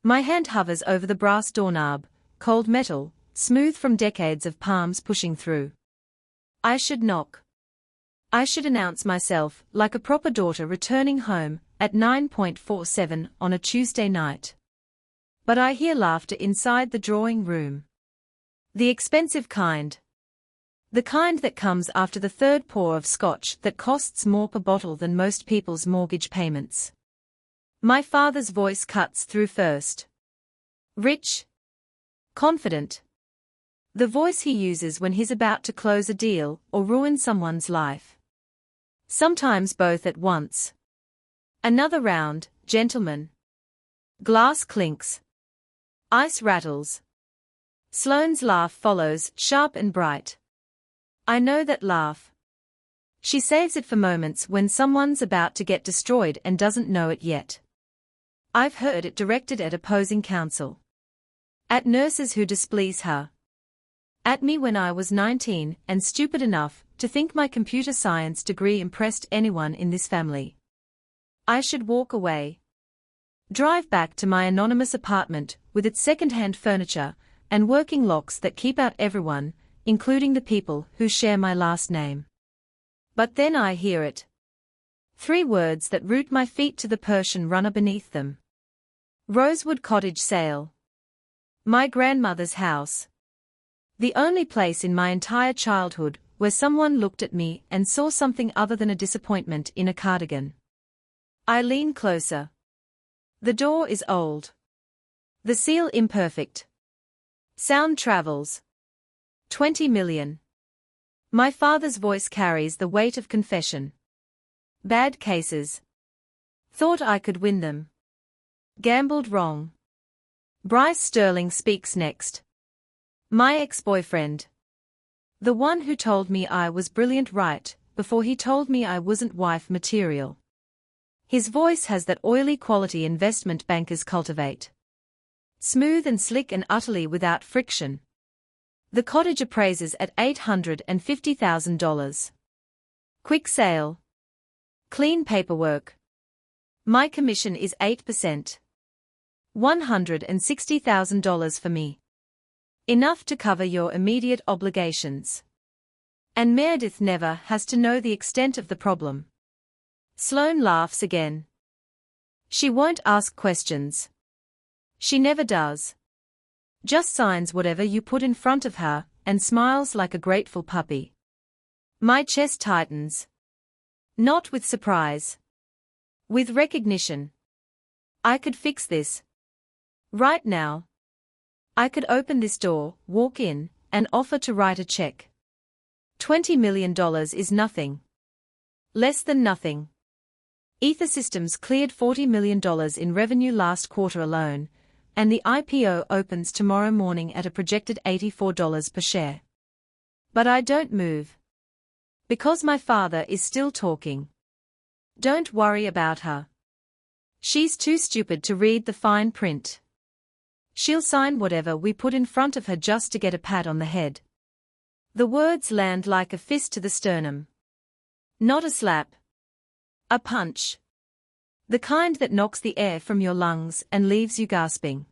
My hand hovers over the brass doorknob, cold metal, smooth from decades of palms pushing through. I should knock. I should announce myself, like a proper daughter returning home, at 9:47 on a Tuesday night. But I hear laughter inside the drawing room. The expensive kind. The kind that comes after the third pour of scotch that costs more per bottle than most people's mortgage payments. My father's voice cuts through first. Rich. Confident. The voice he uses when he's about to close a deal or ruin someone's life. Sometimes both at once. Another round, gentlemen. Glass clinks. Ice rattles. Sloane's laugh follows, sharp and bright. I know that laugh. She saves it for moments when someone's about to get destroyed and doesn't know it yet. I've heard it directed at opposing counsel. At nurses who displease her. At me when I was 19 and stupid enough to think my computer science degree impressed anyone in this family. I should walk away. Drive back to my anonymous apartment with its second-hand furniture and working locks that keep out everyone, including the people who share my last name. But then I hear it. 3 words that root my feet to the Persian runner beneath them. Rosewood Cottage sale. My grandmother's house. The only place in my entire childhood where someone looked at me and saw something other than a disappointment in a cardigan. I lean closer. The door is old. The seal imperfect. Sound travels. 20 million. My father's voice carries the weight of confession. Bad cases. Thought I could win them. Gambled wrong. Bryce Sterling speaks next. My ex-boyfriend. The one who told me I was brilliant right before he told me I wasn't wife material. His voice has that oily quality investment bankers cultivate. Smooth and slick and utterly without friction. The cottage appraises at $850,000. Quick sale. Clean paperwork. My commission is 8%. $160,000 for me. Enough to cover your immediate obligations. And Meredith never has to know the extent of the problem. Sloane laughs again. She won't ask questions. She never does. Just signs whatever you put in front of her, and smiles like a grateful puppy. My chest tightens. Not with surprise. With recognition. I could fix this. Right now. I could open this door, walk in, and offer to write a check. $20 million is nothing. Less than nothing. Ether Systems cleared $40 million in revenue last quarter alone, and the IPO opens tomorrow morning at a projected $84 per share. But I don't move. Because my father is still talking. Don't worry about her. She's too stupid to read the fine print. She'll sign whatever we put in front of her just to get a pat on the head. The words land like a fist to the sternum. Not a slap. A punch. The kind that knocks the air from your lungs and leaves you gasping.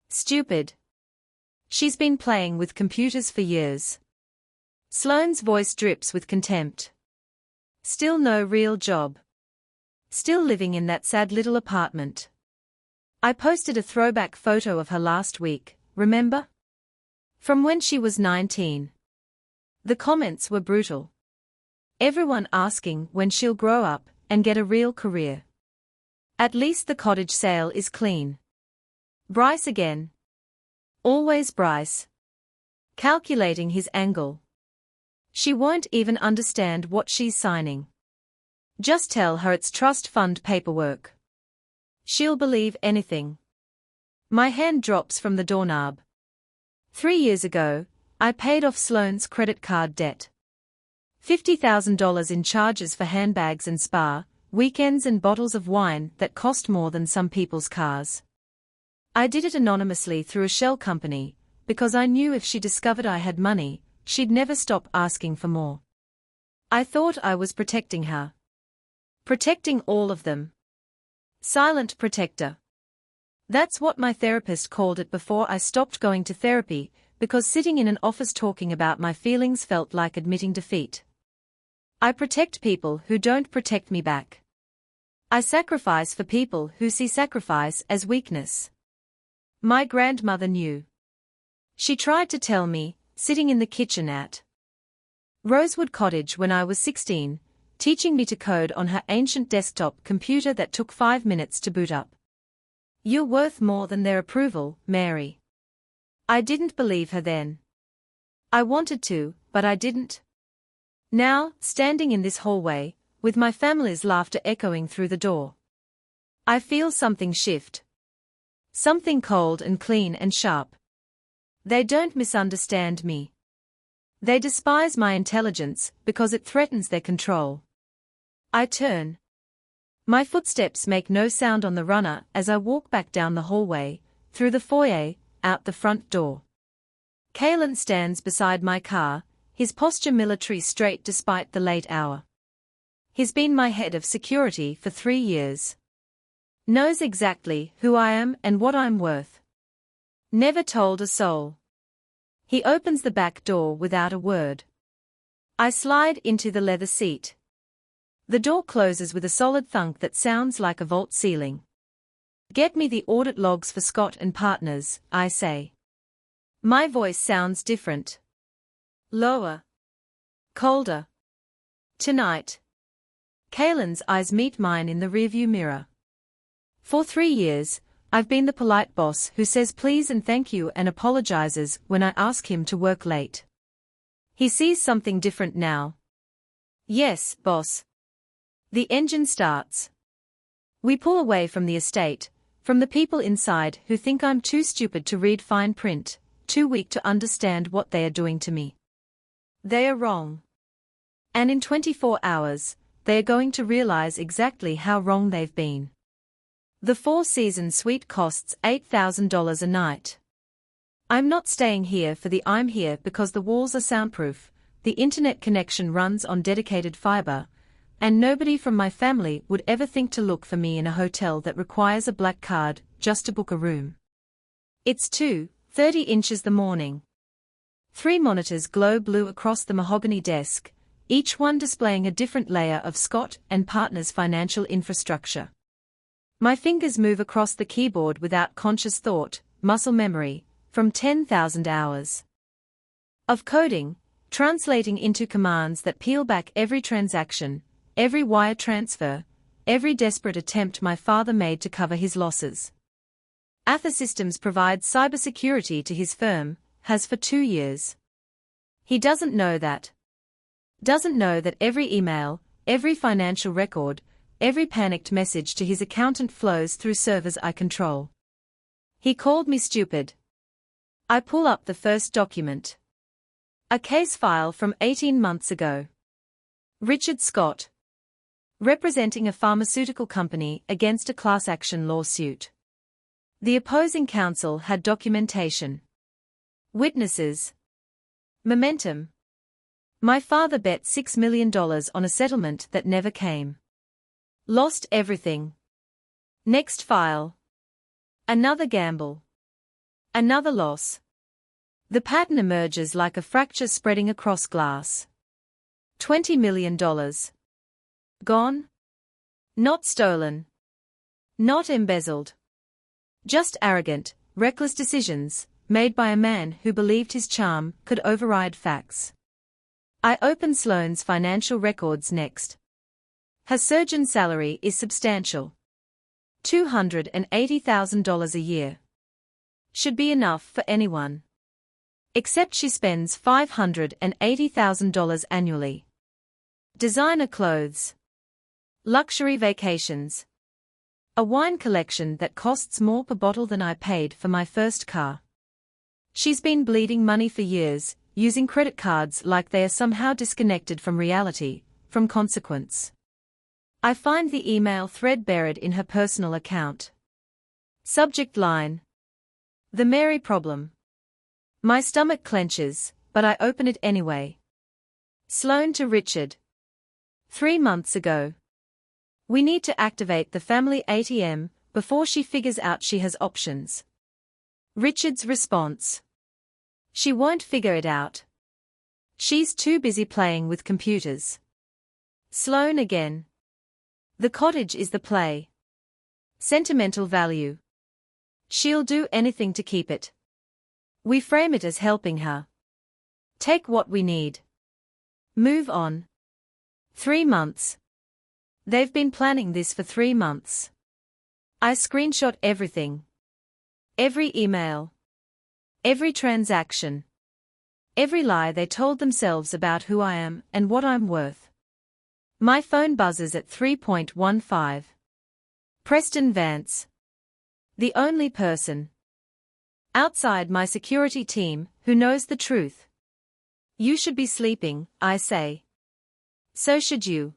Stupid. She's been playing with computers for years. Sloane's voice drips with contempt. Still no real job. Still living in that sad little apartment. I posted a throwback photo of her last week, remember? From when she was 19. The comments were brutal. Everyone asking when she'll grow up and get a real career. At least the cottage sale is clean. Bryce again. Always Bryce. Calculating his angle. She won't even understand what she's signing. Just tell her it's trust fund paperwork. She'll believe anything. My hand drops from the doorknob. 3 years ago, I paid off Sloane's credit card debt. $50,000 in charges for handbags and spa, weekends and bottles of wine that cost more than some people's cars. I did it anonymously through a shell company, because I knew if she discovered I had money, she'd never stop asking for more. I thought I was protecting her. Protecting all of them. Silent protector. That's what my therapist called it before I stopped going to therapy, because sitting in an office talking about my feelings felt like admitting defeat. I protect people who don't protect me back. I sacrifice for people who see sacrifice as weakness. My grandmother knew. She tried to tell me, sitting in the kitchen at Rosewood Cottage when I was 16, teaching me to code on her ancient desktop computer that took 5 minutes to boot up. You're worth more than their approval, Mary. I didn't believe her then. I wanted to, but I didn't. Now, standing in this hallway, with my family's laughter echoing through the door, I feel something shift. Something cold and clean and sharp. They don't misunderstand me. They despise my intelligence because it threatens their control. I turn. My footsteps make no sound on the runner as I walk back down the hallway, through the foyer, out the front door. Kalen stands beside my car, his posture military straight despite the late hour. He's been my head of security for 3 years. Knows exactly who I am and what I'm worth. Never told a soul. He opens the back door without a word. I slide into the leather seat. The door closes with a solid thunk that sounds like a vault ceiling. Get me the audit logs for Scott and Partners, I say. My voice sounds different. Lower. Colder. Tonight. Kalen's eyes meet mine in the rearview mirror. For 3 years, I've been the polite boss who says please and thank you and apologizes when I ask him to work late. He sees something different now. Yes, boss. The engine starts. We pull away from the estate, from the people inside who think I'm too stupid to read fine print, too weak to understand what they are doing to me. They are wrong. And in 24 hours, they are going to realize exactly how wrong they've been. The 4-season suite costs $8,000 a night. I'm not staying here for the I'm here because the walls are soundproof, the internet connection runs on dedicated fiber, and nobody from my family would ever think to look for me in a hotel that requires a black card just to book a room. It's 2:30 inches the morning. 3 monitors glow blue across the mahogany desk, each one displaying a different layer of Scott and Partners' financial infrastructure. My fingers move across the keyboard without conscious thought, muscle memory, from 10,000 hours of coding, translating into commands that peel back every transaction, every wire transfer, every desperate attempt my father made to cover his losses. Ather Systems provides cybersecurity to his firm, has for 2 years. He doesn't know that. Doesn't know that every email, every financial record, every panicked message to his accountant flows through servers I control. He called me stupid. I pull up the first document. A case file from 18 months ago. Richard Scott. Representing a pharmaceutical company against a class action lawsuit. The opposing counsel had documentation. Witnesses. Momentum. My father bet $6 million on a settlement that never came. Lost everything. Next file. Another gamble. Another loss. The pattern emerges like a fracture spreading across glass. $20 million. Gone? Not stolen. Not embezzled. Just arrogant, reckless decisions, made by a man who believed his charm could override facts. I open Sloane's financial records next. Her surgeon salary is substantial. $280,000 a year. Should be enough for anyone. Except she spends $580,000 annually. Designer clothes. Luxury vacations. A wine collection that costs more per bottle than I paid for my first car. She's been bleeding money for years, using credit cards like they are somehow disconnected from reality, from consequence. I find the email thread buried in her personal account. Subject line. The Mary problem. My stomach clenches, but I open it anyway. Sloane to Richard. 3 months ago. We need to activate the family ATM before she figures out she has options. Richard's response. She won't figure it out. She's too busy playing with computers. Sloane again. The cottage is the play. Sentimental value. She'll do anything to keep it. We frame it as helping her. Take what we need. Move on. 3 months. They've been planning this for 3 months. I screenshot everything. Every email. Every transaction. Every lie they told themselves about who I am and what I'm worth. My phone buzzes at 3.15. Preston Vance. The only person outside my security team who knows the truth. You should be sleeping, I say. So should you.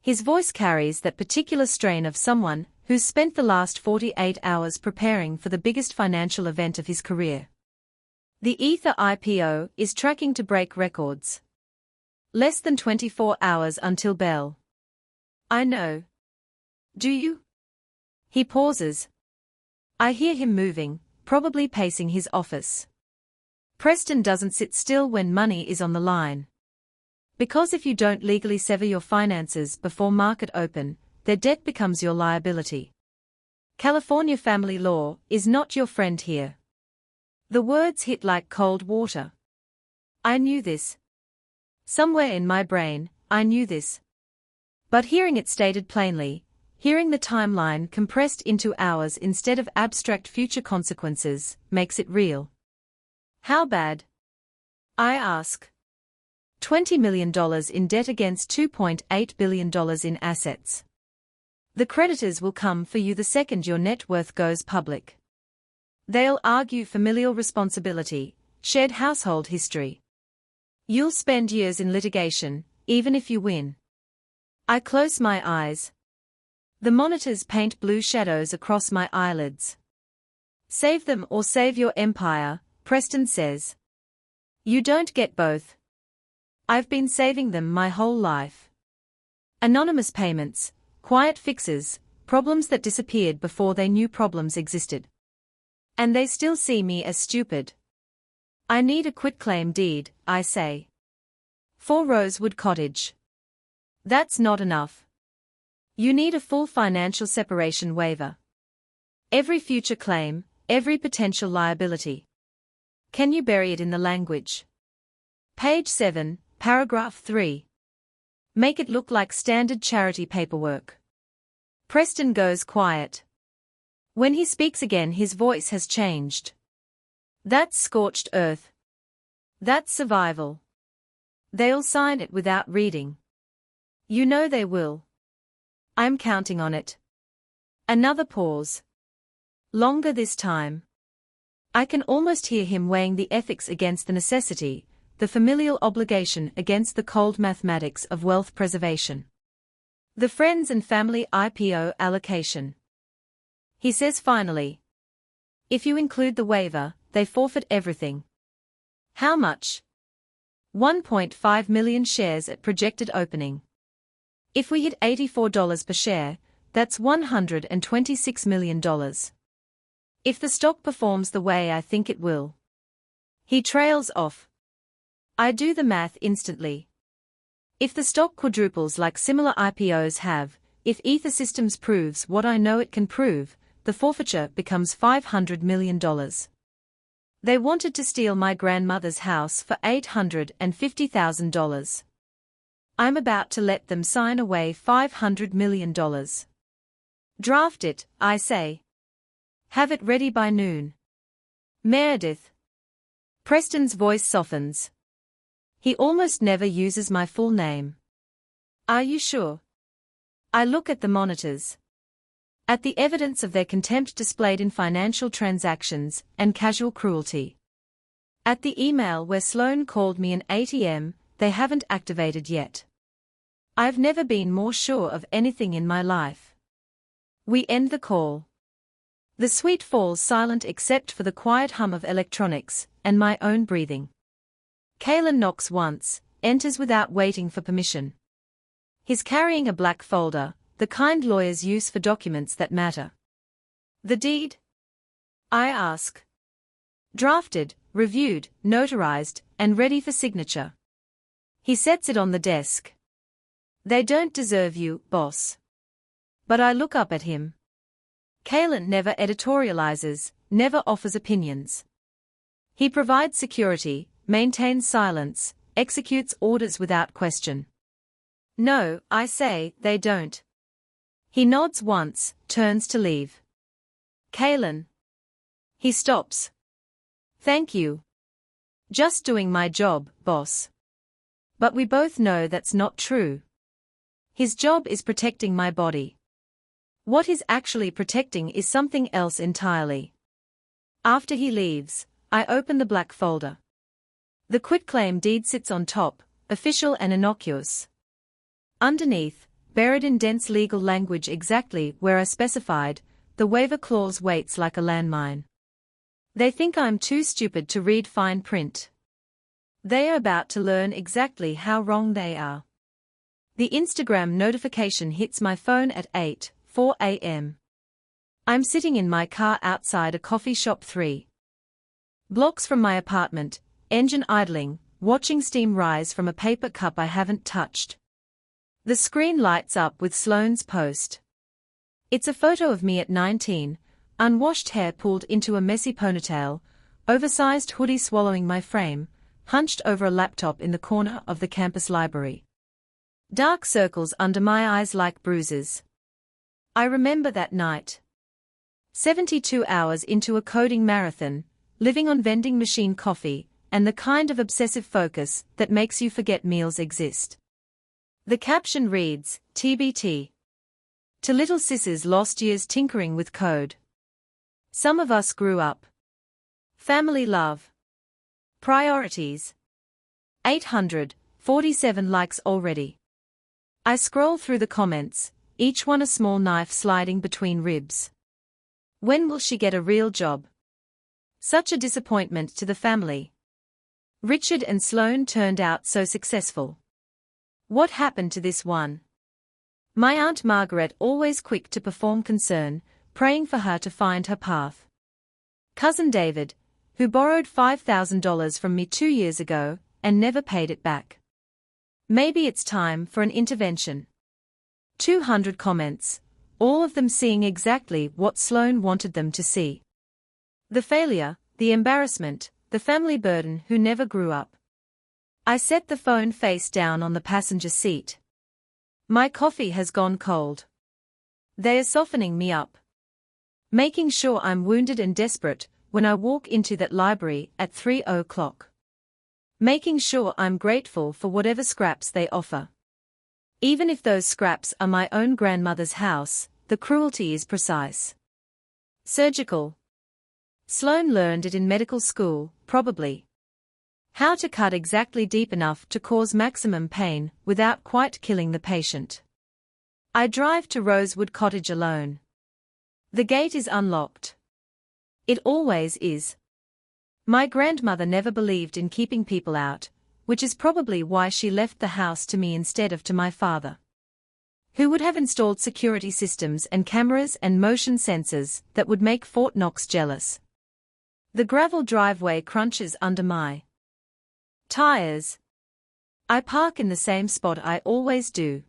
His voice carries that particular strain of someone who's spent the last 48 hours preparing for the biggest financial event of his career. The Ether IPO is tracking to break records. Less than 24 hours until bell. I know. Do you? He pauses. I hear him moving, probably pacing his office. Preston doesn't sit still when money is on the line. Because if you don't legally sever your finances before market open, their debt becomes your liability. California family law is not your friend here. The words hit like cold water. I knew this. Somewhere in my brain, I knew this. But hearing it stated plainly, hearing the timeline compressed into hours instead of abstract future consequences, makes it real. How bad? I ask. $20 million in debt against $2.8 billion in assets. The creditors will come for you the second your net worth goes public. They'll argue familial responsibility, shared household history. You'll spend years in litigation, even if you win. I close my eyes. The monitors paint blue shadows across my eyelids. Save them or save your empire, Preston says. You don't get both. I've been saving them my whole life. Anonymous payments, quiet fixes, problems that disappeared before they knew problems existed. And they still see me as stupid. I need a quitclaim deed, I say. For Rosewood Cottage. That's not enough. You need a full financial separation waiver. Every future claim, every potential liability. Can you bury it in the language? Page 7, paragraph 3. Make it look like standard charity paperwork. Preston goes quiet. When he speaks again, his voice has changed. That's scorched earth. That's survival. They'll sign it without reading. You know they will. I'm counting on it. Another pause. Longer this time. I can almost hear him weighing the ethics against the necessity, the familial obligation against the cold mathematics of wealth preservation. The friends and family IPO allocation. He says finally. If you include the waiver, they forfeit everything. How much? 1.5 million shares at projected opening. If we hit $84 per share, that's $126 million. If the stock performs the way I think it will. He trails off. I do the math instantly. If the stock quadruples like similar IPOs have, if Ether Systems proves what I know it can prove, the forfeiture becomes $500 million. They wanted to steal my grandmother's house for $850,000. I'm about to let them sign away $500 million. Draft it, I say. Have it ready by noon. Meredith. Preston's voice softens. He almost never uses my full name. Are you sure? I look at the monitors. At the evidence of their contempt displayed in financial transactions and casual cruelty. At the email where Sloane called me an ATM, they haven't activated yet. I've never been more sure of anything in my life. We end the call. The suite falls silent except for the quiet hum of electronics and my own breathing. Kalen knocks once, enters without waiting for permission. He's carrying a black folder, the kind lawyers use for documents that matter. The deed? I ask. Drafted, reviewed, notarized, and ready for signature. He sets it on the desk. They don't deserve you, boss. But I look up at him. Kalen never editorializes, never offers opinions. He provides security, maintains silence, executes orders without question. No, I say, they don't. He nods once, turns to leave. Kalen. He stops. Thank you. Just doing my job, boss. But we both know that's not true. His job is protecting my body. What he's actually protecting is something else entirely. After he leaves, I open the black folder. The quitclaim deed sits on top, official and innocuous. Underneath, buried in dense legal language exactly where I specified, the waiver clause waits like a landmine. They think I'm too stupid to read fine print. They are about to learn exactly how wrong they are. The Instagram notification hits my phone at 8:04 a.m. I'm sitting in my car outside a coffee shop 3 blocks from my apartment, engine idling, watching steam rise from a paper cup I haven't touched. The screen lights up with Sloane's post. It's a photo of me at 19, unwashed hair pulled into a messy ponytail, oversized hoodie swallowing my frame, hunched over a laptop in the corner of the campus library. Dark circles under my eyes like bruises. I remember that night. 72 hours into a coding marathon, living on vending machine coffee, and the kind of obsessive focus that makes you forget meals exist. The caption reads, TBT. To little sis's lost years tinkering with code. Some of us grew up. Family love. Priorities. 847 likes already. I scroll through the comments, each one a small knife sliding between ribs. When will she get a real job? Such a disappointment to the family. Richard and Sloane turned out so successful. What happened to this one? My Aunt Margaret always quick to perform concern, praying for her to find her path. Cousin David, who borrowed $5,000 from me 2 years ago, and never paid it back. Maybe it's time for an intervention. 200 comments, all of them seeing exactly what Sloane wanted them to see. The failure, the embarrassment, the family burden who never grew up. I set the phone face down on the passenger seat. My coffee has gone cold. They are softening me up. Making sure I'm wounded and desperate when I walk into that library at 3:00. Making sure I'm grateful for whatever scraps they offer. Even if those scraps are my own grandmother's house, the cruelty is precise. Surgical. Sloane learned it in medical school, probably. How to cut exactly deep enough to cause maximum pain without quite killing the patient. I drive to Rosewood Cottage alone. The gate is unlocked. It always is. My grandmother never believed in keeping people out, which is probably why she left the house to me instead of to my father, who would have installed security systems and cameras and motion sensors that would make Fort Knox jealous. The gravel driveway crunches under my tires. I park in the same spot I always do.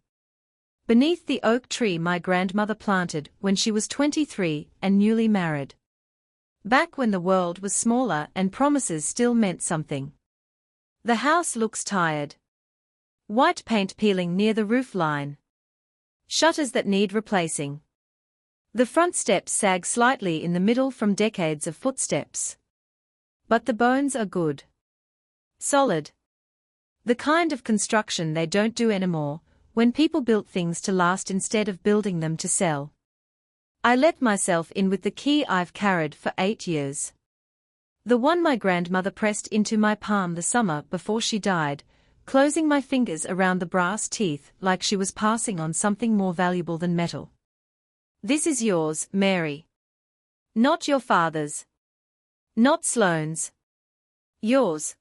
Beneath the oak tree my grandmother planted when she was 23 and newly married. Back when the world was smaller and promises still meant something. The house looks tired. White paint peeling near the roof line. Shutters that need replacing. The front steps sag slightly in the middle from decades of footsteps. But the bones are good. Solid. The kind of construction they don't do anymore, when people built things to last instead of building them to sell. I let myself in with the key I've carried for 8 years. The one my grandmother pressed into my palm the summer before she died, closing my fingers around the brass teeth like she was passing on something more valuable than metal. This is yours, Mary. Not your father's. Not Sloane's. Yours.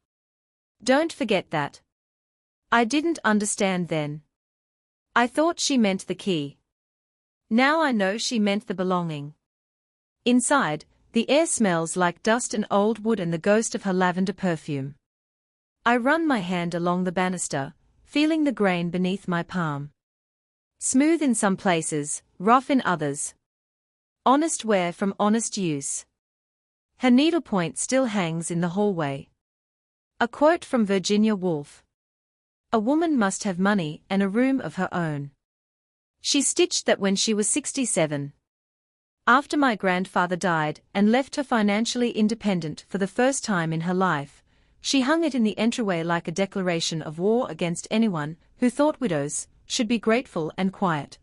Don't forget that. I didn't understand then. I thought she meant the key. Now I know she meant the belonging. Inside, the air smells like dust and old wood and the ghost of her lavender perfume. I run my hand along the banister, feeling the grain beneath my palm. Smooth in some places, rough in others. Honest wear from honest use. Her needlepoint still hangs in the hallway. A quote from Virginia Woolf. A woman must have money and a room of her own. She stitched that when she was 67. After my grandfather died and left her financially independent for the first time in her life, she hung it in the entryway like a declaration of war against anyone who thought widows should be grateful and quiet.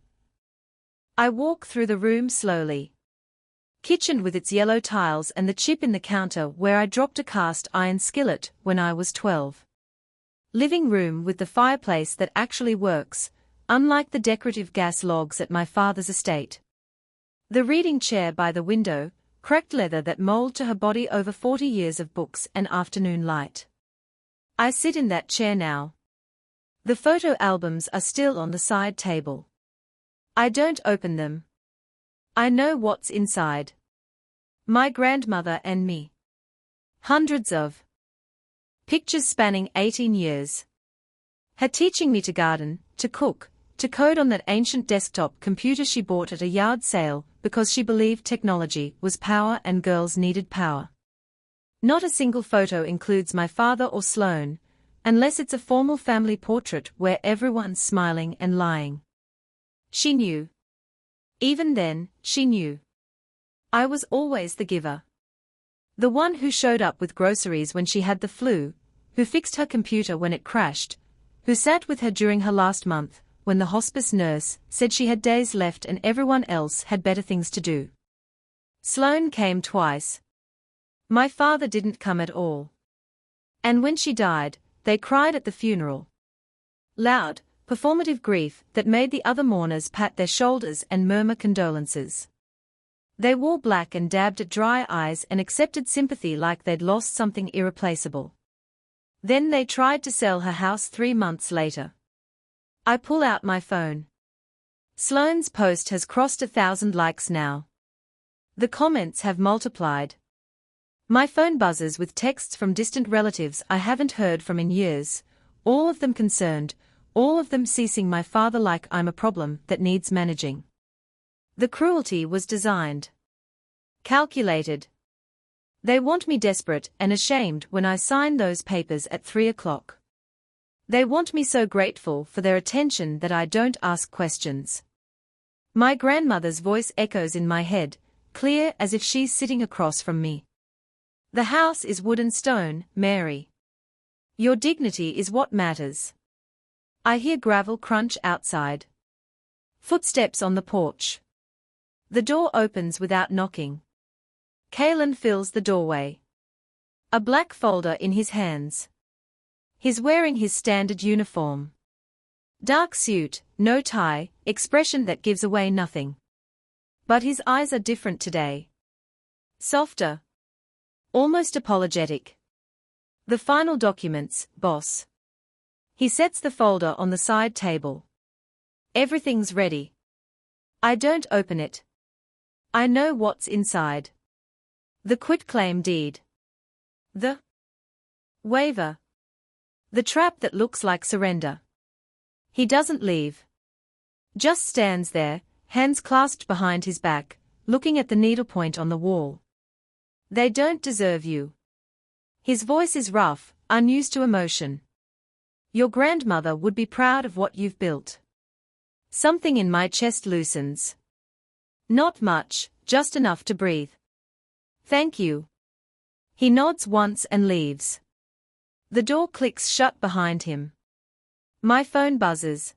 I walk through the room slowly. Kitchen with its yellow tiles and the chip in the counter where I dropped a cast iron skillet when I was 12. Living room with the fireplace that actually works, unlike the decorative gas logs at my father's estate. The reading chair by the window, cracked leather that mold to her body over 40 years of books and afternoon light. I sit in that chair now. The photo albums are still on the side table. I don't open them. I know what's inside. My grandmother and me. Hundreds of pictures spanning 18 years. Her teaching me to garden, to cook, to code on that ancient desktop computer she bought at a yard sale because she believed technology was power and girls needed power. Not a single photo includes my father or Sloane, unless it's a formal family portrait where everyone's smiling and lying. She knew. Even then, she knew. I was always the giver. The one who showed up with groceries when she had the flu, who fixed her computer when it crashed, who sat with her during her last month, when the hospice nurse said she had days left and everyone else had better things to do. Sloane came twice. My father didn't come at all. And when she died, they cried at the funeral. Loud, performative grief that made the other mourners pat their shoulders and murmur condolences. They wore black and dabbed at dry eyes and accepted sympathy like they'd lost something irreplaceable. Then they tried to sell her house 3 months later. I pull out my phone. Sloane's post has crossed 1,000 likes now. The comments have multiplied. My phone buzzes with texts from distant relatives I haven't heard from in years, all of them concerned, all of them ceasing my father like I'm a problem that needs managing. The cruelty was designed. Calculated. They want me desperate and ashamed when I sign those papers at 3 o'clock. They want me so grateful for their attention that I don't ask questions. My grandmother's voice echoes in my head, clear as if she's sitting across from me. The house is wood and stone, Mary. Your dignity is what matters. I hear gravel crunch outside. Footsteps on the porch. The door opens without knocking. Kalen fills the doorway. A black folder in his hands. He's wearing his standard uniform. Dark suit, no tie, expression that gives away nothing. But his eyes are different today. Softer. Almost apologetic. The final documents, boss. He sets the folder on the side table. Everything's ready. I don't open it. I know what's inside. The quitclaim deed. The waiver. The trap that looks like surrender. He doesn't leave. Just stands there, hands clasped behind his back, looking at the needlepoint on the wall. They don't deserve you. His voice is rough, unused to emotion. Your grandmother would be proud of what you've built. Something in my chest loosens. Not much, just enough to breathe. Thank you. He nods once and leaves. The door clicks shut behind him. My phone buzzes.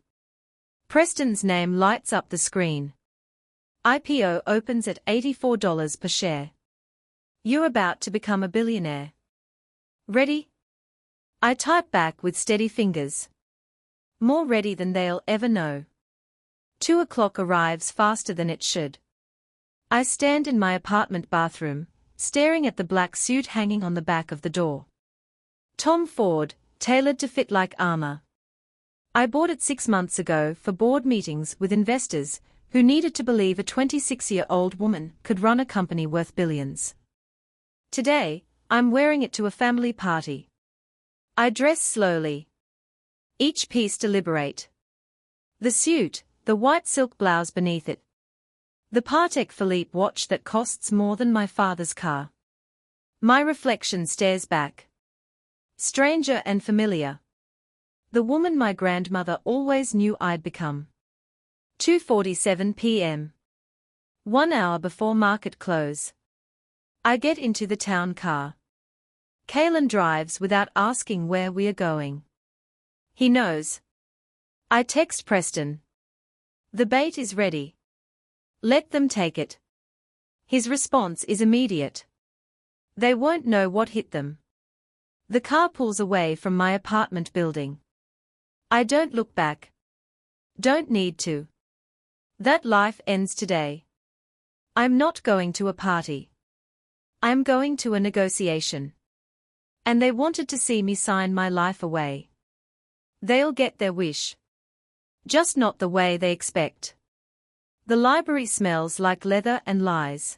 Preston's name lights up the screen. IPO opens at $84 per share. You're about to become a billionaire. Ready? I type back with steady fingers. More ready than they'll ever know. 2 o'clock arrives faster than it should. I stand in my apartment bathroom, staring at the black suit hanging on the back of the door. Tom Ford, tailored to fit like armor. I bought it 6 months ago for board meetings with investors who needed to believe a 26-year-old woman could run a company worth billions. Today, I'm wearing it to a family party. I dress slowly. Each piece deliberate. The suit, the white silk blouse beneath it. The Patek Philippe watch that costs more than my father's car. My reflection stares back. Stranger and familiar. The woman my grandmother always knew I'd become. 2:47 p.m. 1 hour before market close. I get into the town car. Kalen drives without asking where we are going. He knows. I text Preston. The bait is ready. Let them take it. His response is immediate. They won't know what hit them. The car pulls away from my apartment building. I don't look back. Don't need to. That life ends today. I'm not going to a party. I'm going to a negotiation. And they wanted to see me sign my life away. They'll get their wish. Just not the way they expect. The library smells like leather and lies.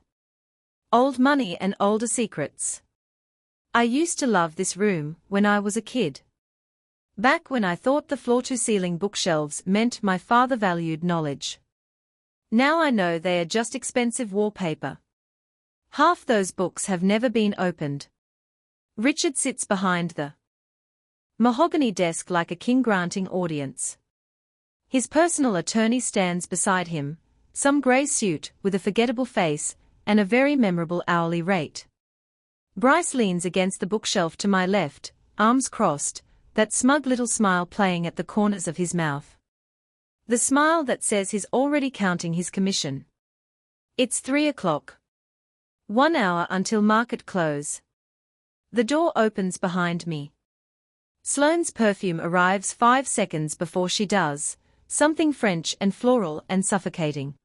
Old money and older secrets. I used to love this room when I was a kid. Back when I thought the floor-to-ceiling bookshelves meant my father valued knowledge. Now I know they are just expensive wallpaper. Half those books have never been opened. Richard sits behind the mahogany desk like a king granting audience. His personal attorney stands beside him, some grey suit with a forgettable face and a very memorable hourly rate. Bryce leans against the bookshelf to my left, arms crossed, that smug little smile playing at the corners of his mouth. The smile that says he's already counting his commission. It's 3 o'clock. 1 hour until market close. The door opens behind me. Sloane's perfume arrives 5 seconds before she does, something French and floral and suffocating.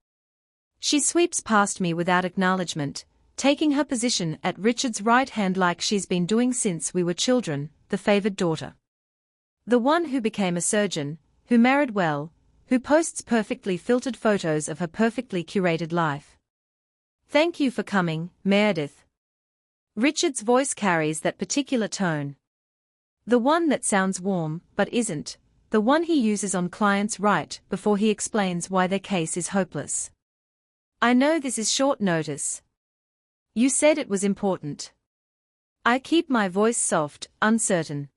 She sweeps past me without acknowledgement, taking her position at Richard's right hand like she's been doing since we were children, the favored daughter. The one who became a surgeon, who married well, who posts perfectly filtered photos of her perfectly curated life. Thank you for coming, Meredith. Richard's voice carries that particular tone. The one that sounds warm, but isn't, the one he uses on clients right before he explains why their case is hopeless. I know this is short notice. You said it was important. I keep my voice soft, uncertain.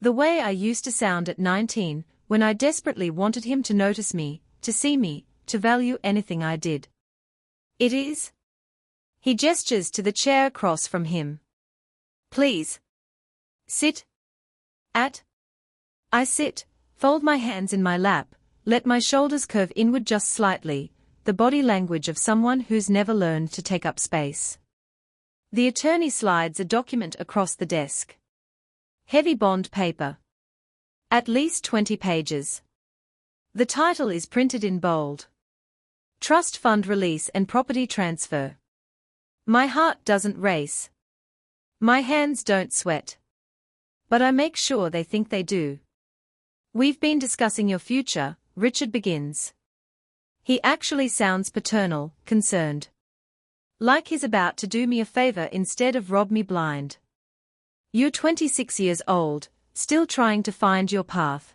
The way I used to sound at 19, when I desperately wanted him to notice me, to see me, to value anything I did. It is. He gestures to the chair across from him. Please. Sit. I sit, fold my hands in my lap, let my shoulders curve inward just slightly, the body language of someone who's never learned to take up space. The attorney slides a document across the desk. Heavy bond paper. At least 20 pages. The title is printed in bold. Trust fund release and property transfer. My heart doesn't race. My hands don't sweat. But I make sure they think they do. We've been discussing your future, Richard begins. He actually sounds paternal, concerned. Like he's about to do me a favor instead of rob me blind. You're 26 years old, still trying to find your path.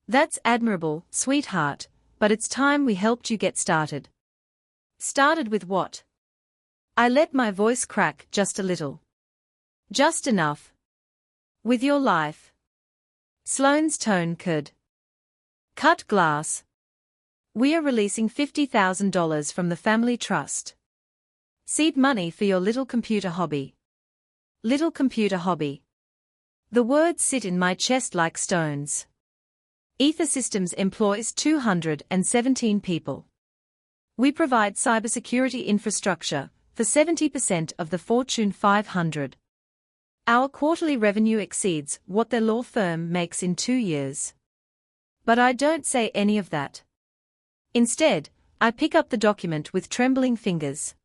That's admirable, sweetheart, but it's time we helped you get started. Started with what? I let my voice crack just a little. Just enough. With your life. Sloane's tone could cut glass. We are releasing $50,000 from the family trust. Seed money for your little computer hobby. Little computer hobby. The words sit in my chest like stones. Ether Systems employs 217 people. We provide cybersecurity infrastructure for 70% of the Fortune 500. Our quarterly revenue exceeds what their law firm makes in 2 years. But I don't say any of that. Instead, I pick up the document with trembling fingers.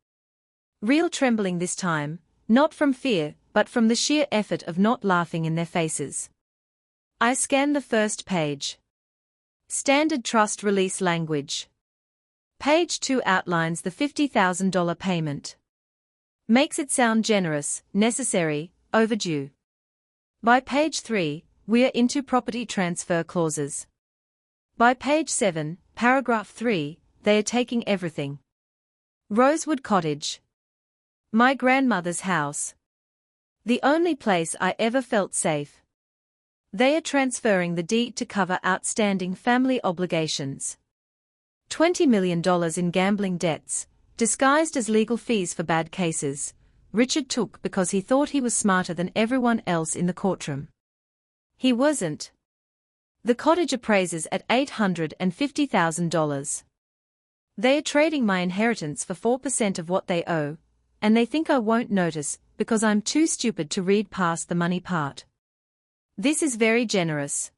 Real trembling this time, not from fear, but from the sheer effort of not laughing in their faces. I scan the first page. Standard trust release language. Page 2 outlines the $50,000 payment. Makes it sound generous, necessary, overdue. By page 3, we're into property transfer clauses. By page 7, paragraph 3, they are taking everything. Rosewood Cottage. My grandmother's house. The only place I ever felt safe. They are transferring the deed to cover outstanding family obligations. $20 million in gambling debts, disguised as legal fees for bad cases, Richard took because he thought he was smarter than everyone else in the courtroom. He wasn't. The cottage appraises at $850,000. They are trading my inheritance for 4% of what they owe, and they think I won't notice because I'm too stupid to read past the money part. This is very generous.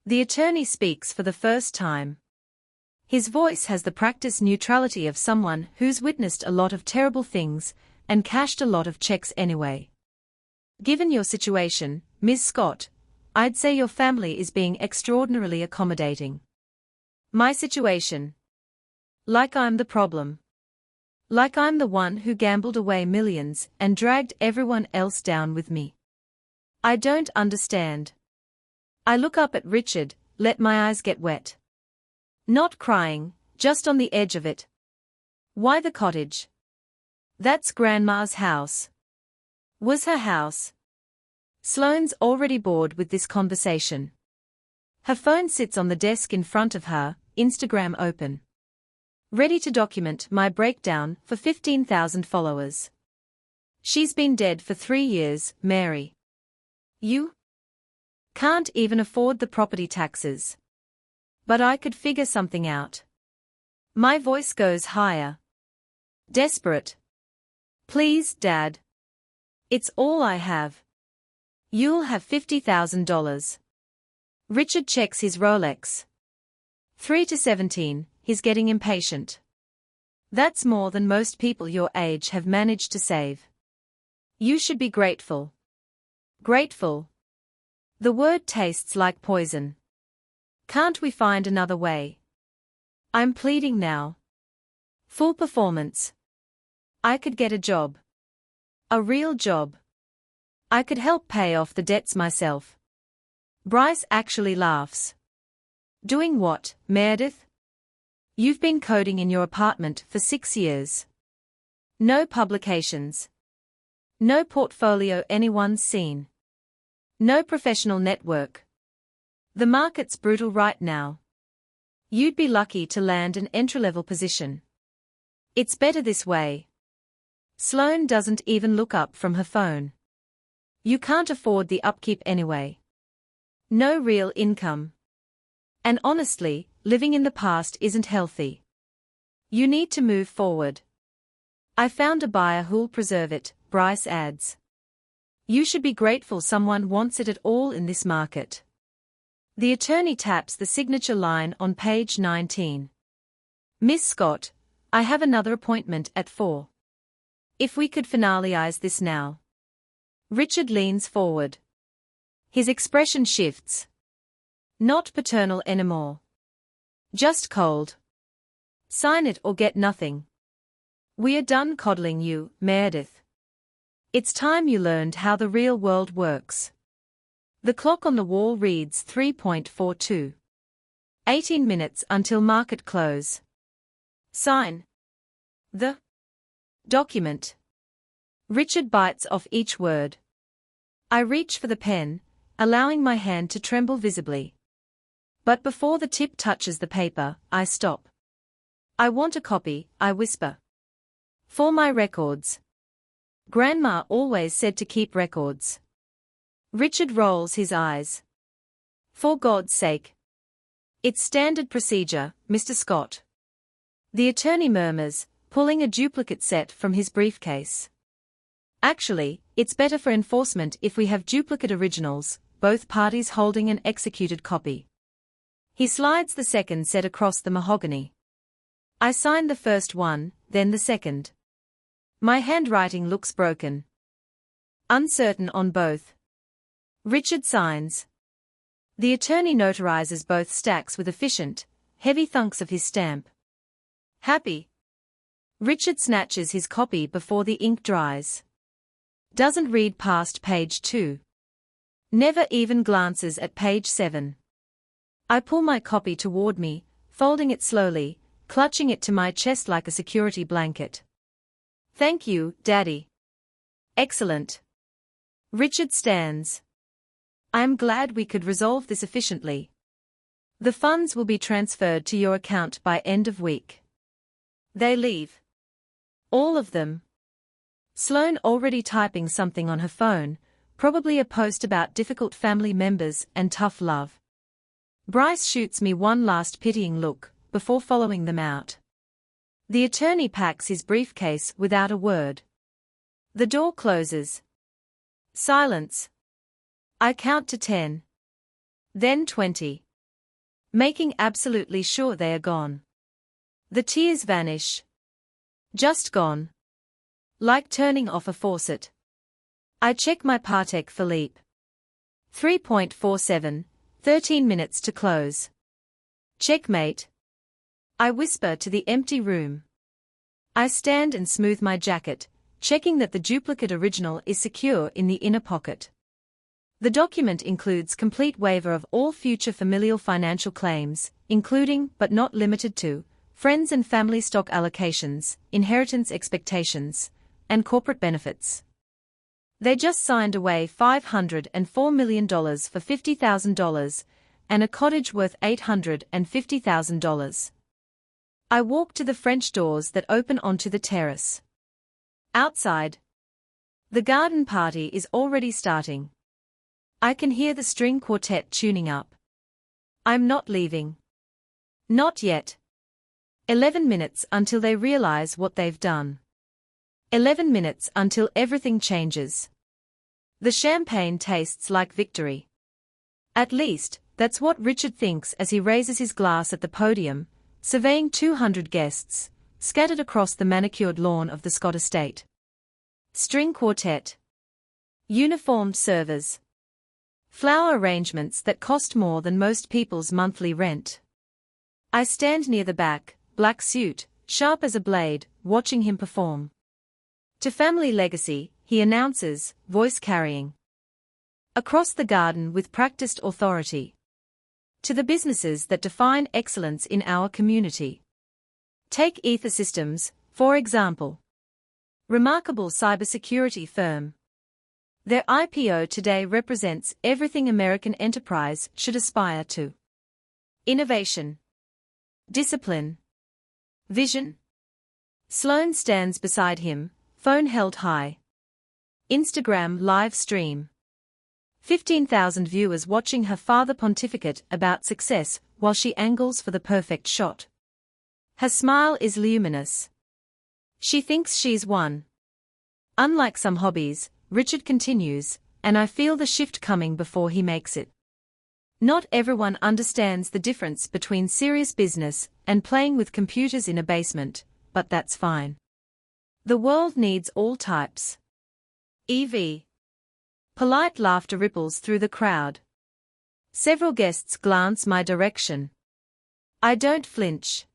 The attorney speaks for the first time. His voice has the practiced neutrality of someone who's witnessed a lot of terrible things and cashed a lot of checks anyway. Given your situation, Ms. Scott, I'd say your family is being extraordinarily accommodating. My situation. Like I'm the problem. Like I'm the one who gambled away millions and dragged everyone else down with me. I don't understand. I look up at Richard, let my eyes get wet. Not crying, just on the edge of it. Why the cottage? That's Grandma's house. Was her house. Sloane's already bored with this conversation. Her phone sits on the desk in front of her, Instagram open. Ready to document my breakdown for 15,000 followers. She's been dead for 3 years, Mary. You? Can't even afford the property taxes. But I could figure something out. My voice goes higher. Desperate. Please, Dad. It's all I have. You'll have $50,000. Richard checks his Rolex. 3 to 17, he's getting impatient. That's more than most people your age have managed to save. You should be grateful. Grateful. The word tastes like poison. Can't we find another way? I'm pleading now. Full performance. I could get a job. A real job. I could help pay off the debts myself. Bryce actually laughs. Doing what, Meredith? You've been coding in your apartment for 6 years. No publications. No portfolio anyone's seen. No professional network. The market's brutal right now. You'd be lucky to land an entry-level position. It's better this way. Sloane doesn't even look up from her phone. You can't afford the upkeep anyway. No real income. And honestly, living in the past isn't healthy. You need to move forward. I found a buyer who'll preserve it, Bryce adds. You should be grateful someone wants it at all in this market. The attorney taps the signature line on page 19. Miss Scott, I have another appointment at 4. If we could finalize this now. Richard leans forward. His expression shifts. Not paternal anymore. Just cold. Sign it or get nothing. We are done coddling you, Meredith. It's time you learned how the real world works. The clock on the wall reads 3.42. 18 minutes until market close. Sign the document. Richard bites off each word. I reach for the pen, allowing my hand to tremble visibly. But before the tip touches the paper, I stop. I want a copy, I whisper. For my records. Grandma always said to keep records. Richard rolls his eyes. For God's sake. It's standard procedure, Mr. Scott. The attorney murmurs, pulling a duplicate set from his briefcase. Actually, it's better for enforcement if we have duplicate originals, both parties holding an executed copy. He slides the second set across the mahogany. I sign the first one, then the second. My handwriting looks broken. Uncertain on both. Richard signs. The attorney notarizes both stacks with efficient, heavy thunks of his stamp. Happy. Richard snatches his copy before the ink dries. Doesn't read past page 2. Never even glances at page 7. I pull my copy toward me, folding it slowly, clutching it to my chest like a security blanket. Thank you, Daddy. Excellent. Richard stands. I am glad we could resolve this efficiently. The funds will be transferred to your account by end of week. They leave. All of them. Sloane already typing something on her phone, probably a post about difficult family members and tough love. Bryce shoots me one last pitying look, before following them out. The attorney packs his briefcase without a word. The door closes. Silence. I count to 10. Then 20. Making absolutely sure they are gone. The tears vanish. Just gone. Like turning off a faucet. I check my Patek Philippe. 3.47, 13 minutes to close. Checkmate. I whisper to the empty room. I stand and smooth my jacket, checking that the duplicate original is secure in the inner pocket. The document includes complete waiver of all future familial financial claims, including, but not limited to, friends and family stock allocations, inheritance expectations, and corporate benefits. They just signed away $504 million for $50,000 and a cottage worth $850,000. I walk to the French doors that open onto the terrace. Outside, the garden party is already starting. I can hear the string quartet tuning up. I'm not leaving. Not yet. 11 minutes until they realize what they've done. 11 minutes until everything changes. The champagne tastes like victory. At least, that's what Richard thinks as he raises his glass at the podium, surveying 200 guests, scattered across the manicured lawn of the Scott estate. String quartet. Uniformed servers. Flower arrangements that cost more than most people's monthly rent. I stand near the back, black suit, sharp as a blade, watching him perform. To family legacy, he announces, voice carrying. Across the garden with practiced authority. To the businesses that define excellence in our community. Take Ether Systems, for example. Remarkable cybersecurity firm. Their IPO today represents everything American enterprise should aspire to. Innovation. Discipline. Vision. Sloane stands beside him, phone held high. Instagram live stream. 15,000 viewers watching her father pontificate about success while she angles for the perfect shot. Her smile is luminous. She thinks she's won. Unlike some hobbies, Richard continues, and I feel the shift coming before he makes it. Not everyone understands the difference between serious business and playing with computers in a basement, but that's fine. The world needs all types. EV. Polite laughter ripples through the crowd. Several guests glance my direction. I don't flinch.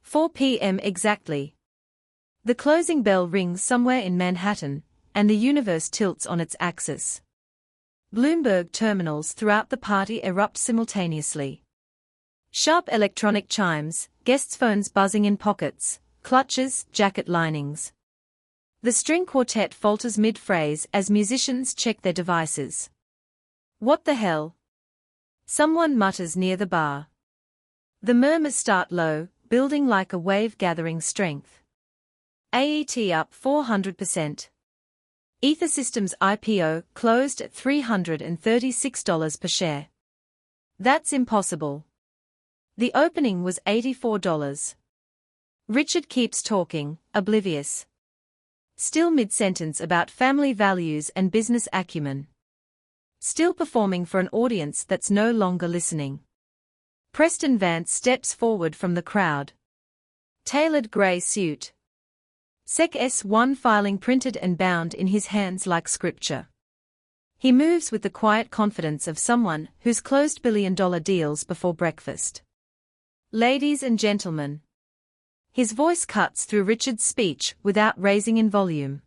4 p.m. exactly. The closing bell rings somewhere in Manhattan, and the universe tilts on its axis. Bloomberg terminals throughout the party erupt simultaneously. Sharp electronic chimes, guests' phones buzzing in pockets, clutches, jacket linings. The string quartet falters mid-phrase as musicians check their devices. What the hell? Someone mutters near the bar. The murmurs start low, building like a wave gathering strength. AET up 400%. Ether Systems IPO closed at $336 per share. That's impossible. The opening was $84. Richard keeps talking, oblivious. Still mid-sentence about family values and business acumen. Still performing for an audience that's no longer listening. Preston Vance steps forward from the crowd. Tailored grey suit. Sec S1 filing printed and bound in his hands like scripture. He moves with the quiet confidence of someone who's closed billion-dollar deals before breakfast. Ladies and gentlemen. His voice cuts through Richard's speech without raising in volume.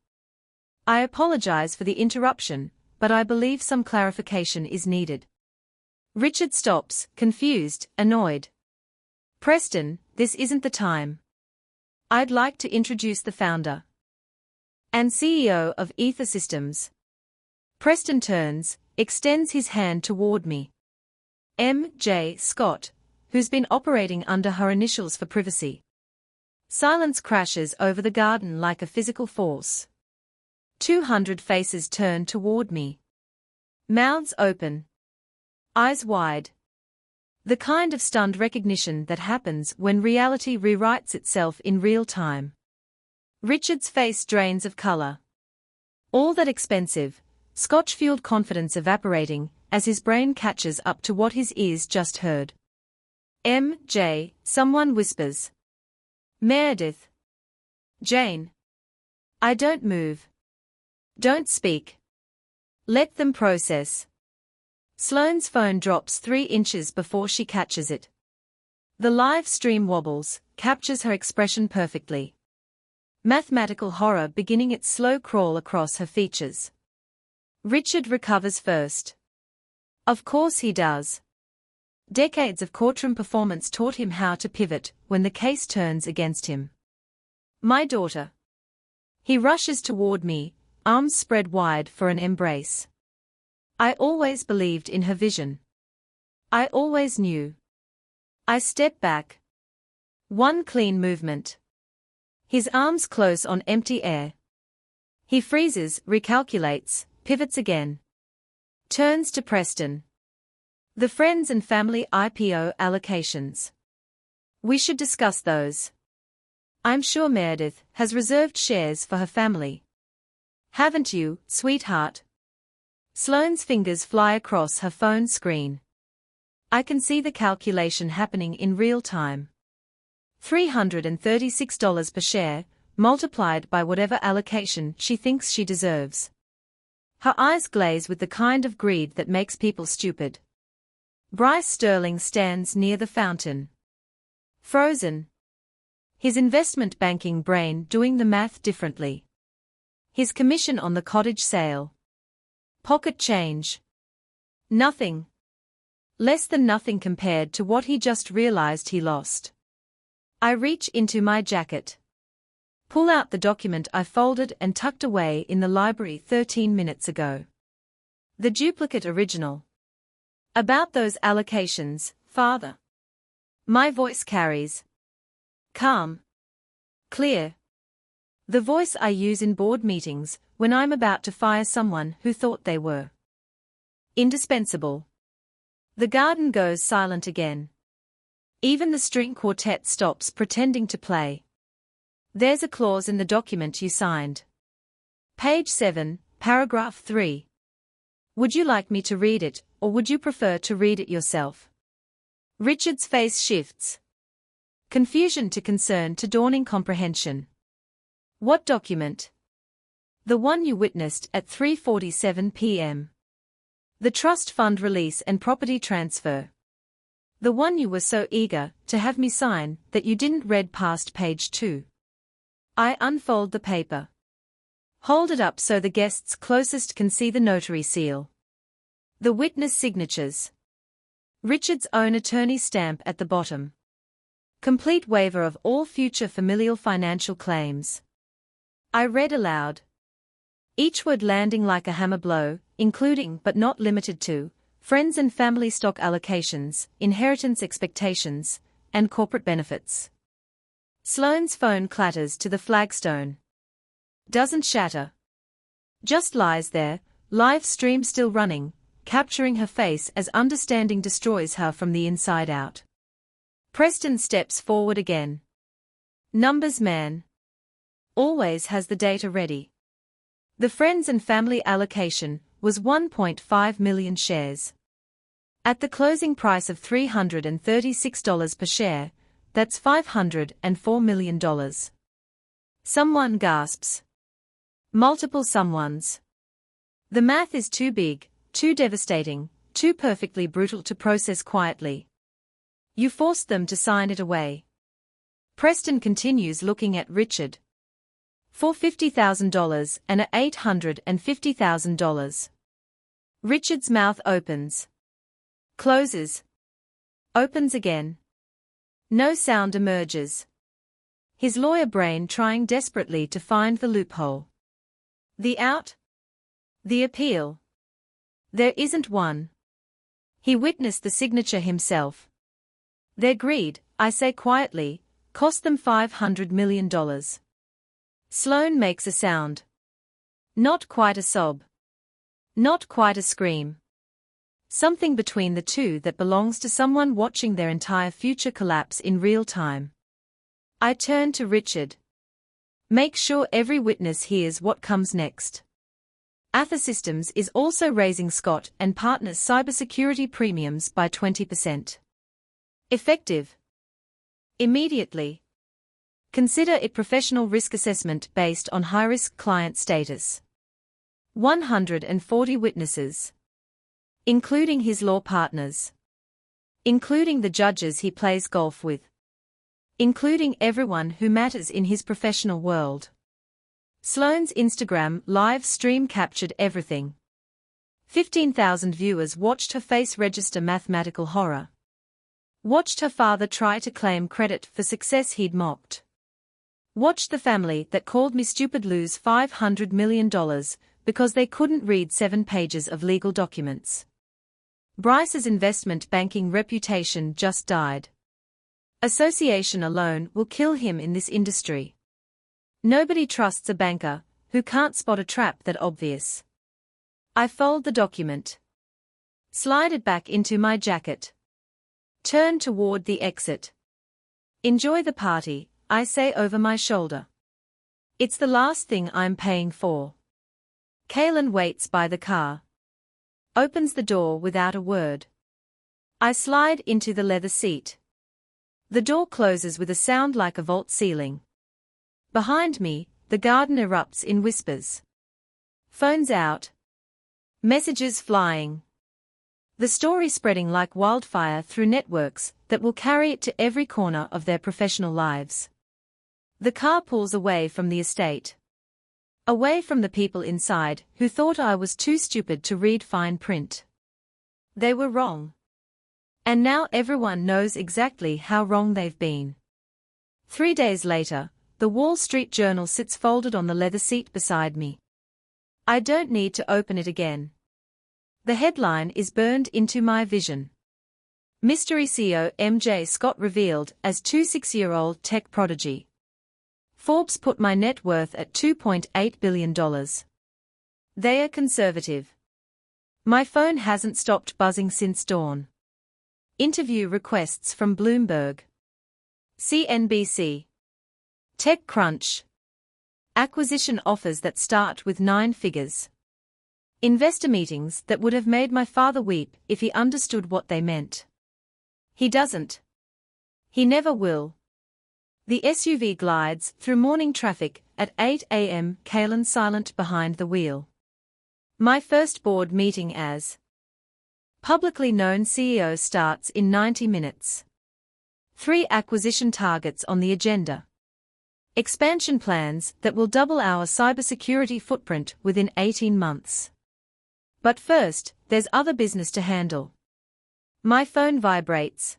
I apologize for the interruption, but I believe some clarification is needed. Richard stops, confused, annoyed. Preston, this isn't the time. I'd like to introduce the founder and CEO of Ether Systems. Preston turns, extends his hand toward me. M.J. Scott, who's been operating under her initials for privacy. Silence crashes over the garden like a physical force. 200 faces turn toward me. Mouths open. Eyes wide. The kind of stunned recognition that happens when reality rewrites itself in real time. Richard's face drains of color. All that expensive, Scotch-fueled confidence evaporating as his brain catches up to what his ears just heard. M.J., someone whispers. Meredith. Jane. I don't move. Don't speak. Let them process. Sloane's phone drops 3 inches before she catches it. The live stream wobbles, captures her expression perfectly. Mathematical horror beginning its slow crawl across her features. Richard recovers first. Of course he does. Decades of courtroom performance taught him how to pivot when the case turns against him. My daughter. He rushes toward me, arms spread wide for an embrace. I always believed in her vision. I always knew. I step back. One clean movement. His arms close on empty air. He freezes, recalculates, pivots again. Turns to Preston. The friends and family IPO allocations. We should discuss those. I'm sure Meredith has reserved shares for her family. Haven't you, sweetheart? Sloane's fingers fly across her phone screen. I can see the calculation happening in real time. $336 per share, multiplied by whatever allocation she thinks she deserves. Her eyes glaze with the kind of greed that makes people stupid. Bryce Sterling stands near the fountain. Frozen. His investment banking brain doing the math differently. His commission on the cottage sale. Pocket change. Nothing. Less than nothing compared to what he just realized he lost. I reach into my jacket. Pull out the document I folded and tucked away in the library 13 minutes ago. The duplicate original. About those allocations, Father. My voice carries. Calm. Clear. The voice I use in board meetings when I'm about to fire someone who thought they were indispensable. The garden goes silent again. Even the string quartet stops pretending to play. There's a clause in the document you signed. Page 7, paragraph 3. Would you like me to read it, or would you prefer to read it yourself? Richard's face shifts. Confusion to concern to dawning comprehension. What document? The one you witnessed at 3:47 p.m. The trust fund release and property transfer. The one you were so eager to have me sign that you didn't read past page 2. I unfold the paper. Hold it up so the guests closest can see the notary seal. The witness signatures. Richard's own attorney's stamp at the bottom. Complete waiver of all future familial financial claims. I read aloud. Each word landing like a hammer blow, including but not limited to, friends and family stock allocations, inheritance expectations, and corporate benefits. Sloane's phone clatters to the flagstone. Doesn't shatter. Just lies there, live stream still running, capturing her face as understanding destroys her from the inside out. Preston steps forward again. Numbers man. Always has the data ready. The friends and family allocation was 1.5 million shares. At the closing price of $336 per share, that's $504 million. Someone gasps. Multiple someones. The math is too big, too devastating, too perfectly brutal to process quietly. You forced them to sign it away. Preston continues looking at Richard. For $50,000 and $850,000. Richard's mouth opens. Closes. Opens again. No sound emerges. His lawyer brain trying desperately to find the loophole. The out? The appeal? There isn't one. He witnessed the signature himself. Their greed, I say quietly, cost them $500 million. Sloane makes a sound. Not quite a sob. Not quite a scream. Something between the two that belongs to someone watching their entire future collapse in real time. I turn to Richard. Make sure every witness hears what comes next. Ather Systems is also raising Scott and Partners' cybersecurity premiums by 20%. Effective immediately. Consider it professional risk assessment based on high-risk client status. 140 witnesses. Including his law partners. Including the judges he plays golf with. Including everyone who matters in his professional world. Sloane's Instagram live stream captured everything. 15,000 viewers watched her face register mathematical horror. Watched her father try to claim credit for success he'd mocked. Watched the family that called me stupid lose $500 million because they couldn't read 7 pages of legal documents. Bryce's investment banking reputation just died. Association alone will kill him in this industry. Nobody trusts a banker who can't spot a trap that obvious. I fold the document. Slide it back into my jacket. Turn toward the exit. Enjoy the party, I say over my shoulder. It's the last thing I'm paying for. Kaylin waits by the car. Opens the door without a word. I slide into the leather seat. The door closes with a sound like a vault ceiling. Behind me, the garden erupts in whispers. Phones out. Messages flying. The story spreading like wildfire through networks that will carry it to every corner of their professional lives. The car pulls away from the estate. Away from the people inside who thought I was too stupid to read fine print. They were wrong. And now everyone knows exactly how wrong they've been. 3 days later, the Wall Street Journal sits folded on the leather seat beside me. I don't need to open it again. The headline is burned into my vision. Mystery CEO MJ Scott revealed as 26-year-old tech prodigy. Forbes put my net worth at $2.8 billion. They are conservative. My phone hasn't stopped buzzing since dawn. Interview requests from Bloomberg. CNBC. TechCrunch. Acquisition offers that start with 9 figures. Investor meetings that would have made my father weep if he understood what they meant. He doesn't. He never will. The SUV glides through morning traffic at 8 a.m. Kaylin silent behind the wheel. My first board meeting as publicly known CEO starts in 90 minutes. 3 acquisition targets on the agenda. Expansion plans that will double our cybersecurity footprint within 18 months. But first, there's other business to handle. My phone vibrates.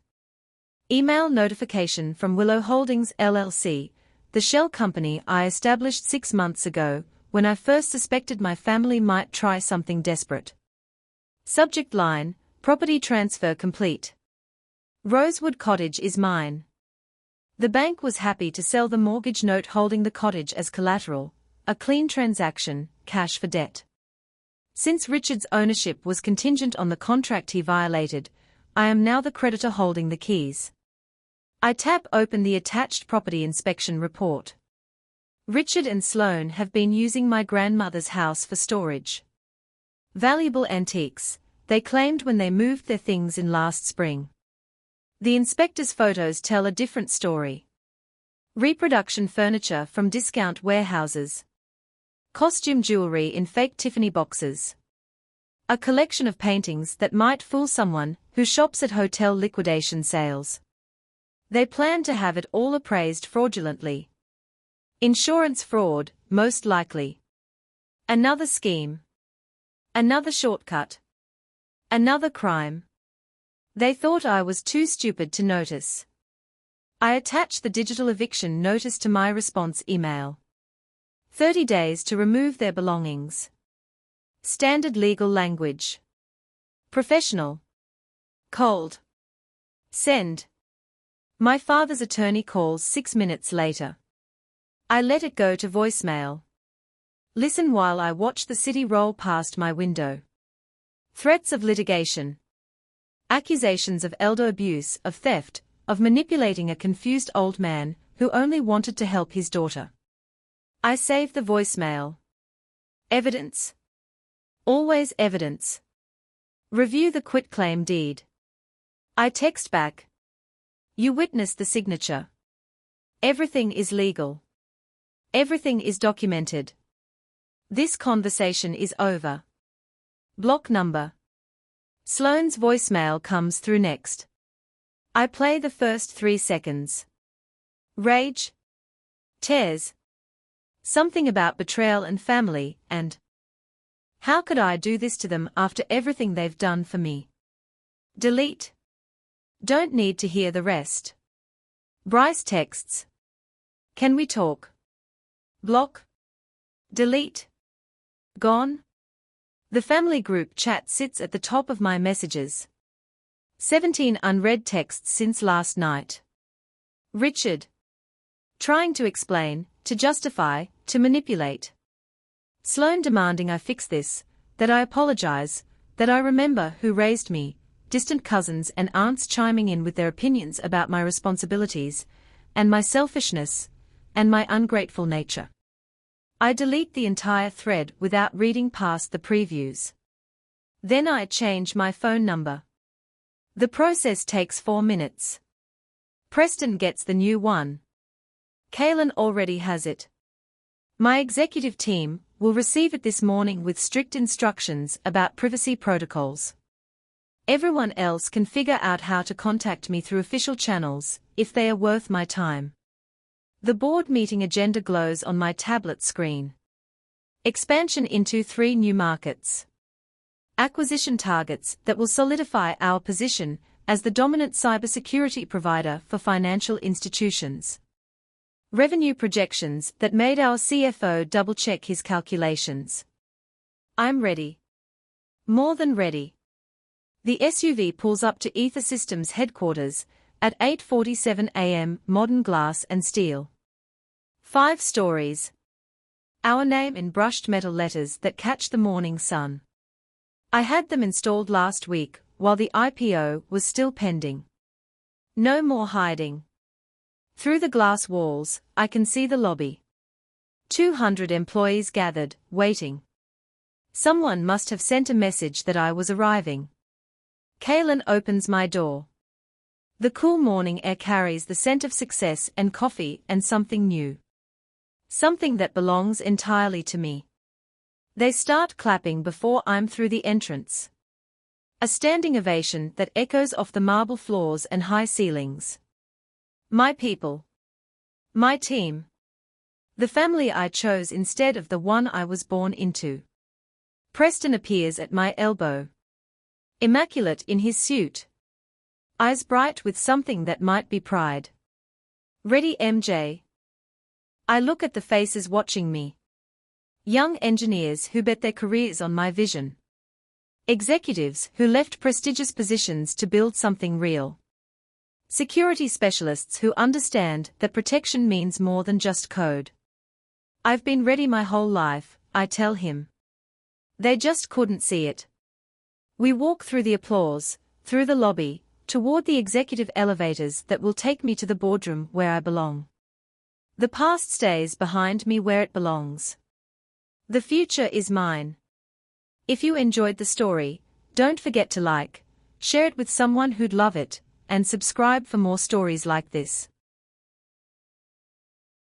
Email notification from Willow Holdings LLC, the shell company I established 6 months ago, when I first suspected my family might try something desperate. Subject line, property transfer complete. Rosewood Cottage is mine. The bank was happy to sell the mortgage note holding the cottage as collateral, a clean transaction, cash for debt. Since Richard's ownership was contingent on the contract he violated, I am now the creditor holding the keys. I tap open the attached property inspection report. Richard and Sloane have been using my grandmother's house for storage. Valuable antiques, they claimed when they moved their things in last spring. The inspector's photos tell a different story. Reproduction furniture from discount warehouses. Costume jewelry in fake Tiffany boxes. A collection of paintings that might fool someone who shops at hotel liquidation sales. They plan to have it all appraised fraudulently. Insurance fraud, most likely. Another scheme. Another shortcut. Another crime. They thought I was too stupid to notice. I attached the digital eviction notice to my response email. 30 days to remove their belongings. Standard legal language. Professional. Cold. Send. My father's attorney calls 6 minutes later. I let it go to voicemail. Listen while I watch the city roll past my window. Threats of litigation. Accusations of elder abuse, of theft, of manipulating a confused old man who only wanted to help his daughter. I save the voicemail. Evidence. Always evidence. Review the quitclaim deed. I text back. You witnessed the signature. Everything is legal. Everything is documented. This conversation is over. Block number. Sloane's voicemail comes through next. I play the first 3 seconds. Rage. Tears. Something about betrayal and family, and how could I do this to them after everything they've done for me? Delete. Don't need to hear the rest. Bryce texts. Can we talk? Block. Delete. Gone. The family group chat sits at the top of my messages. 17 unread texts since last night. Richard. Trying to explain, to justify, to manipulate. Sloane demanding I fix this, that I apologize, that I remember who raised me, distant cousins and aunts chiming in with their opinions about my responsibilities, and my selfishness, and my ungrateful nature. I delete the entire thread without reading past the previews. Then I change my phone number. The process takes 4 minutes. Preston gets the new one. Kaylin already has it. My executive team will receive it this morning with strict instructions about privacy protocols. Everyone else can figure out how to contact me through official channels, if they are worth my time. The board meeting agenda glows on my tablet screen. Expansion into 3 new markets. Acquisition targets that will solidify our position as the dominant cybersecurity provider for financial institutions. Revenue projections that made our CFO double-check his calculations. I'm ready. More than ready. The SUV pulls up to Ether Systems headquarters at 8:47 a.m. Modern glass and steel. 5 stories. Our name in brushed metal letters that catch the morning sun. I had them installed last week while the IPO was still pending. No more hiding. Through the glass walls, I can see the lobby. 200 employees gathered, waiting. Someone must have sent a message that I was arriving. Kaylin opens my door. The cool morning air carries the scent of success and coffee and something new. Something that belongs entirely to me. They start clapping before I'm through the entrance. A standing ovation that echoes off the marble floors and high ceilings. My people. My team. The family I chose instead of the one I was born into. Preston appears at my elbow. Immaculate in his suit. Eyes bright with something that might be pride. Ready, MJ? I look at the faces watching me. Young engineers who bet their careers on my vision. Executives who left prestigious positions to build something real. Security specialists who understand that protection means more than just code. I've been ready my whole life, I tell him. They just couldn't see it. We walk through the applause, through the lobby, toward the executive elevators that will take me to the boardroom where I belong. The past stays behind me where it belongs. The future is mine. If you enjoyed the story, don't forget to like, share it with someone who'd love it, and subscribe for more stories like this.